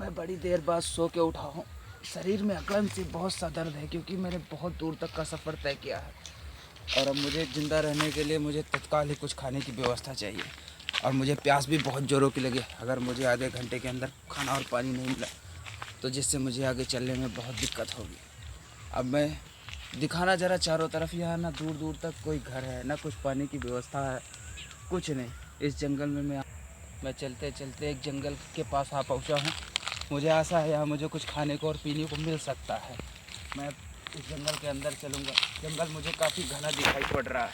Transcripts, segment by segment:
मैं बड़ी देर बाद सो के उठा हूँ। शरीर में अकड़न से बहुत सा दर्द है क्योंकि मैंने बहुत दूर तक का सफ़र तय किया है और अब मुझे ज़िंदा रहने के लिए मुझे तत्काल ही कुछ खाने की व्यवस्था चाहिए और मुझे प्यास भी बहुत ज़ोरों की लगी। अगर मुझे आधे घंटे के अंदर खाना और पानी नहीं मिला तो जिससे मुझे आगे चलने में बहुत दिक्कत होगी। अब मैं दिखाना ज़रा चारों तरफ, यहाँ ना दूर दूर तक कोई घर है, ना कुछ पानी की व्यवस्था है, कुछ नहीं। इस जंगल में मैं चलते चलते एक जंगल के पास आ पहुँचा हूँ। मुझे आशा है यहाँ मुझे कुछ खाने को और पीने को मिल सकता है। मैं इस जंगल के अंदर चलूँगा। जंगल मुझे काफ़ी घना दिखाई पड़ रहा है।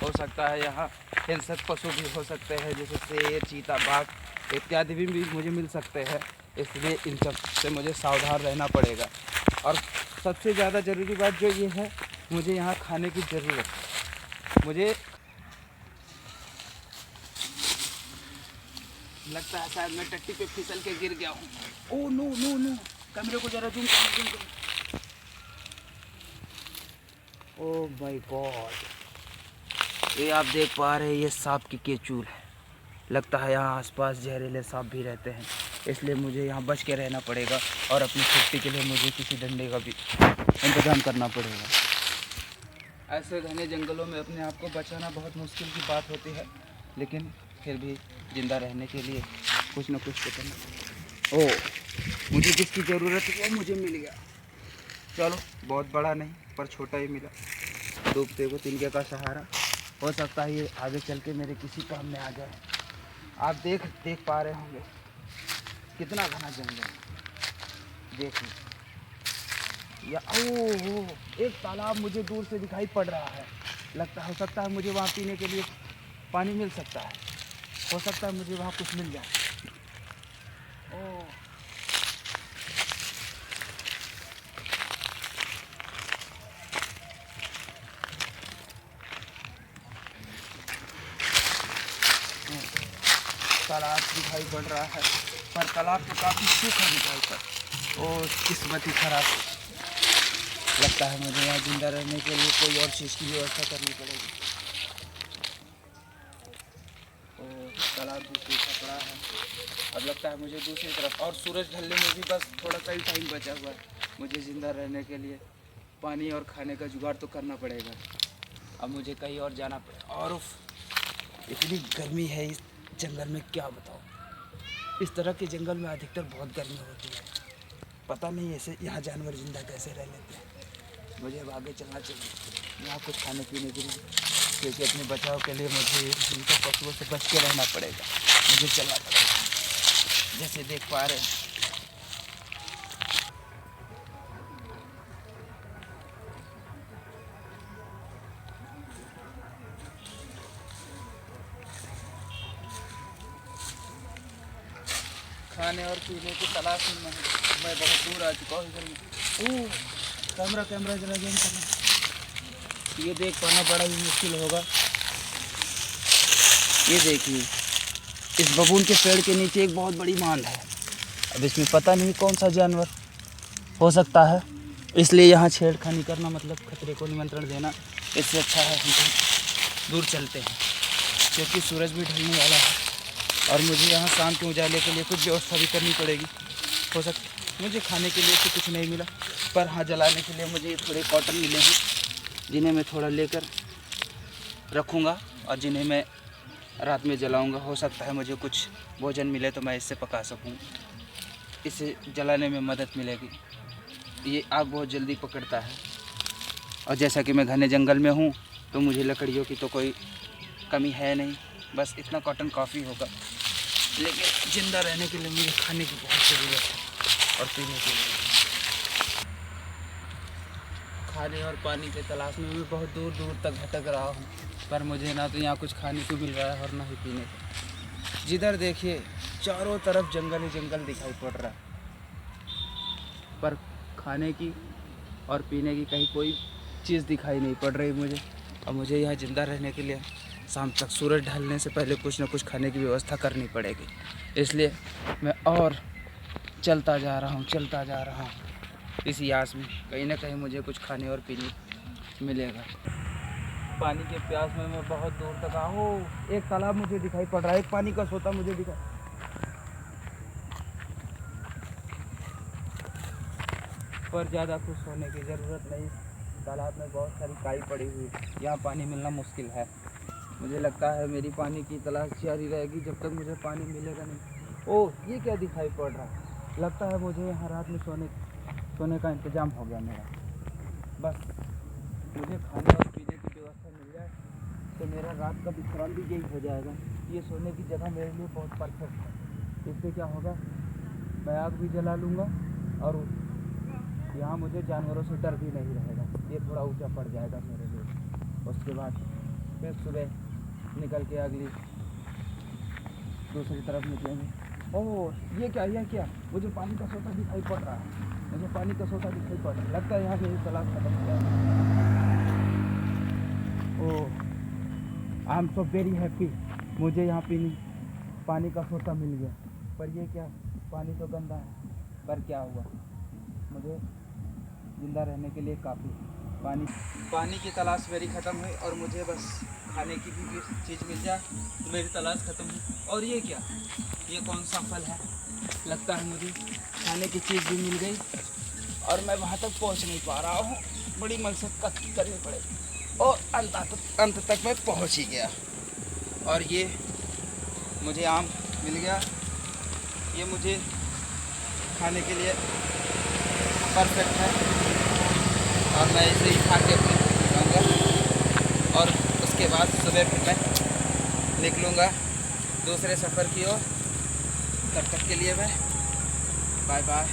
हो सकता है यहाँ हिंसक पशु भी हो सकते हैं, जैसे शेर, चीता, बाघ इत्यादि भी मुझे मिल सकते हैं, इसलिए इन सब से मुझे सावधान रहना पड़ेगा। और सबसे ज़्यादा ज़रूरी बात जो ये है, मुझे यहाँ खाने की ज़रूरत है। मुझे लगता है शायद मैं टट्टी पे फिसल के गिर गया हूँ। ओह नो नो नो, कैमरे को जरा जूम कर। ओह माय गॉड, ये आप देख पा रहे हैं, ये सांप की केचूल है। लगता है यहाँ आसपास जहरीले सांप भी रहते हैं, इसलिए मुझे यहाँ बच के रहना पड़ेगा और अपनी सेफ्टी के लिए मुझे किसी डंडे का भी इंतजाम करना पड़ेगा। ऐसे घने जंगलों में अपने आप को बचाना बहुत मुश्किल की बात होती है, लेकिन फिर भी ज़िंदा रहने के लिए कुछ न कुछ तो करना। ओह, मुझे जिसकी ज़रूरत है वो मुझे मिल गया। चलो, बहुत बड़ा नहीं पर छोटा ही मिला। डूबते को तिनके का सहारा। हो सकता है ये आगे चल के मेरे किसी काम में आ जाए। आप देख पा रहे होंगे कितना घना जंगल। देखिए, या ओह, एक तालाब मुझे दूर से दिखाई पड़ रहा है। हो सकता है मुझे वहाँ पीने के लिए पानी मिल सकता है। हो सकता है मुझे वहाँ कुछ मिल जाए। ओह, तालाब दिखाई पड़ रहा है, पर तालाब तो काफ़ी सूखा दिखाई पड़। ओह, किस्मत ही खराब। लगता है मुझे यहाँ जिंदा रहने के लिए कोई और चीज़ की व्यवस्था करनी पड़ेगी। ओह, तालाब भी सूखा पड़ा है। अब लगता है मुझे दूसरी तरफ, और सूरज ढलने में भी बस थोड़ा सा ही टाइम बचा हुआ है। मुझे ज़िंदा रहने के लिए पानी और खाने का जुगाड़ तो करना पड़ेगा। अब मुझे कहीं और जाना पड़ेगा। और इतनी गर्मी है इस जंगल में, क्या बताऊँ। इस तरह के जंगल में अधिकतर बहुत गर्मी होती है। पता नहीं ऐसे यहाँ जानवर जिंदा कैसे रह लेते हैं। मुझे अब आगे चलना चाहिए, यहाँ कुछ खाने पीने के लिए, क्योंकि अपने बचाव के लिए मुझे इनके पशुओं से बच के रहना पड़ेगा। मुझे चलना पड़ेगा, जैसे देख पा रहे हैं। खाने और पीने की तलाश में मैं बहुत दूर आ चुका हूँ। ओह, कैमरा जरा जूम करना। ये देख पाना बड़ा ही मुश्किल होगा। ये देखिए, इस बबूल के पेड़ के नीचे एक बहुत बड़ी मांद है। अब इसमें पता नहीं कौन सा जानवर हो सकता है, इसलिए यहाँ छेड़खानी करना मतलब खतरे को निमंत्रण देना। इससे अच्छा है हम दूर चलते हैं, क्योंकि सूरज भी ढलने वाला है और मुझे यहाँ शाम के उजाले के लिए कुछ व्यवस्था भी करनी पड़ेगी। हो सकता मुझे खाने के लिए तो कुछ नहीं मिला, पर हाँ, जलाने के लिए मुझे थोड़े कॉटन मिले हैं, जिन्हें मैं थोड़ा लेकर रखूँगा और जिन्हें मैं रात में जलाऊँगा। हो सकता है मुझे कुछ भोजन मिले तो मैं इससे पका सकूँ, इसे जलाने में मदद मिलेगी। ये आग बहुत जल्दी पकड़ता है और जैसा कि मैं घने जंगल में हूँ तो मुझे लकड़ियों की तो कोई कमी है नहीं। बस इतना कॉटन काफ़ी होगा, लेकिन ज़िंदा रहने के लिए मुझे खाने की बहुत ज़रूरत है और पीने के लिए। खाने और पानी के तलाश में मैं बहुत दूर दूर तक भटक रहा हूँ, पर मुझे ना तो यहाँ कुछ खाने को मिल रहा है और ना ही पीने को। जिधर देखिए चारों तरफ जंगल ही जंगल दिखाई पड़ रहा है, पर खाने की और पीने की कहीं कोई चीज़ दिखाई नहीं पड़ रही मुझे। और मुझे यहाँ ज़िंदा रहने के लिए शाम तक सूरज ढलने से पहले कुछ न कुछ खाने की व्यवस्था करनी पड़ेगी। इसलिए मैं और चलता जा रहा हूँ इसी आस में कहीं ना कहीं मुझे कुछ खाने और पीने मिलेगा। पानी के प्यास में मैं बहुत दूर तक आऊँ। एक तालाब मुझे दिखाई पड़ रहा है, एक पानी का सोता मुझे दिखा। पर ज़्यादा खुश होने की ज़रूरत नहीं। तालाब में बहुत सारी काई पड़ी हुई, यहाँ पानी मिलना मुश्किल है। मुझे लगता है मेरी पानी की तलाश जारी रहेगी जब तक मुझे पानी मिलेगा नहीं। ओह, ये क्या दिखाई पड़ रहा है? लगता है मुझे यहाँ रात में सोने का इंतज़ाम हो गया मेरा। बस मुझे खाने और पीने की व्यवस्था मिल जाए तो मेरा रात का विश्राम भी यही हो जाएगा। ये सोने की जगह मेरे लिए बहुत परफेक्ट है। इससे क्या होगा, मैं आग भी जला लूँगा और यहाँ मुझे जानवरों से डर भी नहीं रहेगा। ये थोड़ा ऊंचा पड़ जाएगा मेरे लिए। उसके बाद फिर सुबह निकल के अगली दूसरी तरफ निकलेंगे। ओह, ये क्या मुझे पानी का सोता दिखाई पड़ रहा है। मुझे पानी का सोता दिखाई पड़ रहा है। लगता है यहाँ मेरी तलाश खत्म हो जाएगी। Oh, I am so very happy. मुझे यहाँ पानी का सोता मिल गया। पर ये क्या, पानी तो गंदा है। पर क्या हुआ, मुझे ज़िंदा रहने के लिए काफ़ी पानी की तलाश मेरी ख़त्म हुई और मुझे बस खाने की भी चीज़ मिल जाए तो मेरी तलाश ख़त्म हुई। और ये क्या, ये कौन सा फल है? लगता है मुझे खाने की चीज़ भी मिल गई और मैं वहाँ तक पहुँच नहीं पा रहा हूँ। बड़ी मशक्क़त करनी पड़ेगी और अंत तक मैं पहुँच ही गया। और ये मुझे आम मिल गया। ये मुझे खाने के लिए परफेक्ट है और मैं इसे ही खा के अपनी भूख मिटाऊँगा। और उसके बाद सुबह फिर मैं निकलूँगा दूसरे सफ़र की ओर। तब तक के लिए मैं बाय बाय।